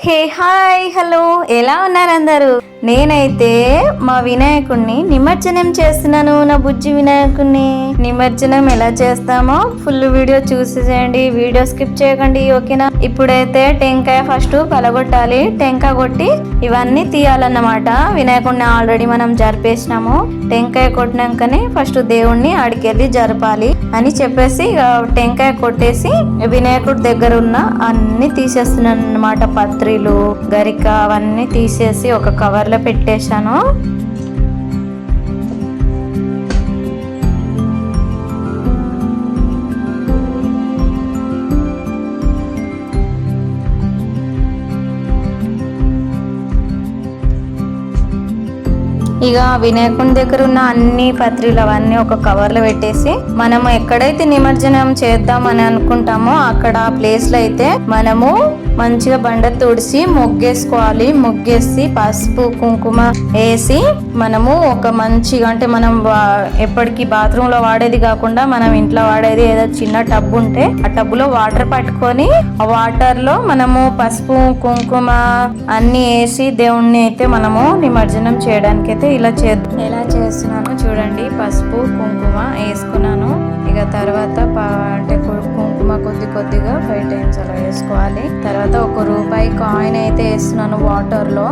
Hey hi hello, ఎలా ఉన్నారు అందరూ? నేనైతే మా వినాయకుడిని నిమజ్జనం చేస్తున్నాను. నా బుజ్జి వినాయకుడిని నిమజ్జనం ఎలా చేస్తామో ఫుల్ వీడియో చూసేసేయండి, వీడియో స్కిప్ చేయకండి, ఓకేనా? ఇప్పుడైతే టెంకాయ ఫస్ట్ పలగొట్టాలి. టెంకాయ కొట్టి ఇవన్నీ తీయాలన్నమాట. వినాయకుడిని ఆల్రెడీ మనం జరిపేసినాము. టెంకాయ కొట్టినాకనే ఫస్ట్ దేవుణ్ణి ఆడికెళ్ళి జరపాలి అని చెప్పేసి టెంకాయ కొట్టేసి వినాయకుడి దగ్గర ఉన్న అన్ని తీసేస్తున్నాను అన్నమాట. పత్రిలు, గరిక అవన్నీ తీసేసి ఒక కవర్ లో పెట్టేశాను. ఇక వినాయకుని దగ్గర ఉన్న అన్ని పత్రిలు అవన్నీ ఒక కవర్ లో పెట్టేసి మనము ఎక్కడైతే నిమజ్జనం చేద్దాం అని అనుకుంటామో అక్కడ ఆ ప్లేస్ లో అయితే మనము మంచిగా బండ తుడిసి ముగ్గేసుకోవాలి. ముగ్గేసి పసుపు కుంకుమ వేసి మనము ఒక మంచిగా, అంటే మనం ఎప్పటికీ బాత్రూమ్ లో వాడేది కాకుండా మనం ఇంట్లో వాడేది ఏదో చిన్న టబ్ ఉంటే ఆ టబ్ లో వాటర్ పట్టుకొని ఆ వాటర్ లో మనము పసుపు కుంకుమ అన్ని వేసి దేవుణ్ణి అయితే మనము నిమజ్జనం చేయడానికి అయితే ఎలా చేస్తున్నానో చూడండి. పసుపు కుంకుమ వేసుకున్నాను. ఇక తర్వాత అంటే కుంకుమ కొద్దిగా 5 times అలా వేసుకోవాలి. తర్వాత ₹1 కాయిన్ అయితే వేస్తున్నాను వాటర్ లో.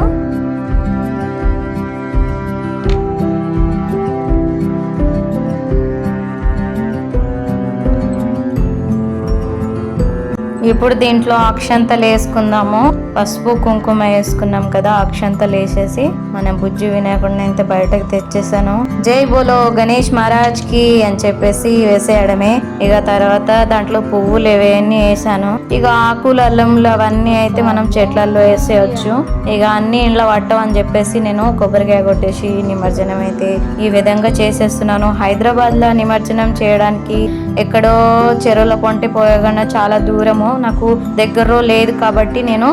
ఇప్పుడు దీంట్లో అక్షంతలు వేసుకుందాము. పసుపు కుంకుమ వేసుకున్నాం కదా, అక్షంతలు వేసేసి మన బుజ్జి వినాయకుడిని అయితే బయటకు తెచ్చేసాను. జై బోలో గణేష్ మహారాజ్ కి అని చెప్పేసి వేసేయడమే. ఇక తర్వాత దాంట్లో పువ్వులు ఇవన్నీ వేసాను. ఇక ఆకులు అల్లంలు అవన్నీ అయితే మనం చెట్లలో వేసేయచ్చు. ఇక అన్ని ఇంట్లో పట్టమని చెప్పేసి నేను కొబ్బరికాయ కొట్టేసి నిమజ్జనం అయితే ఈ విధంగా చేసేస్తున్నాను. హైదరాబాద్ లో నిమజ్జనం చేయడానికి ఎక్కడో చెరువుల పొంటి పోయకుండా చాలా దూరము, నాకు దగ్గరలో లేదు కాబట్టి నేను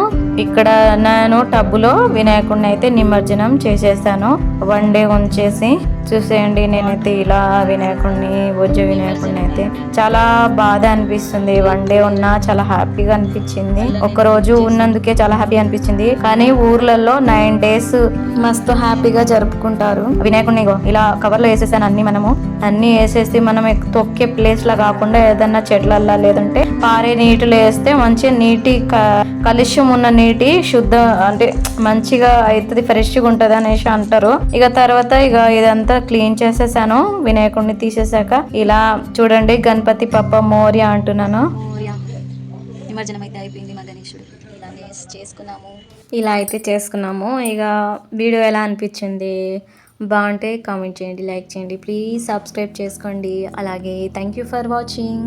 టబ్బులో వినాయకుడిని అయితే నిమజ్జనం చేసేసాను. 1 day ఉంచేసి చూసేయండి. నేనైతే ఇలా బుజ్జి వినాయకుడిని అయితే చాలా బాధ అనిపిస్తుంది. 1 day ఉన్నా చాలా హ్యాపీగా అనిపించింది. ఒక రోజు ఉన్నందుకే చాలా హ్యాపీ అనిపించింది. కానీ ఊర్లలో 9 days మస్తు హ్యాపీగా జరుపుకుంటారు. వినాయకుడిని ఇలా కవర్ లో వేసేసాను. అన్ని వేసేసి మనం తొక్కే ప్లేస్ లా కాకుండా ఏదన్నా చెట్లల్లా లేదంటే పారే నీటిలో వేస్తే మంచిగా నీటి కలుష్యం ఉన్న నీటి శుద్ధ అంటే మంచిగా అవుతుంది, ఫ్రెష్గా ఉంటది అనేసి అంటారు. ఇక తర్వాత ఇదంతా క్లీన్ చేసేసాను. వినాయకుడిని తీసేసాక ఇలా చూడండి, గణపతి పప్ప మోర్య అంటున్నాను. నిమజ్జనం అయితే అయిపోయింది. మా గణేశుడు ఇలా అయితే చేసుకున్నాము. ఇక వీడియో ఎలా అనిపించింది? బాగుంటే కామెంట్ చేయండి, లైక్ చేయండి, ప్లీజ్ సబ్స్క్రైబ్ చేసుకోండి. అలాగే థ్యాంక్ యూ ఫర్ వాచింగ్.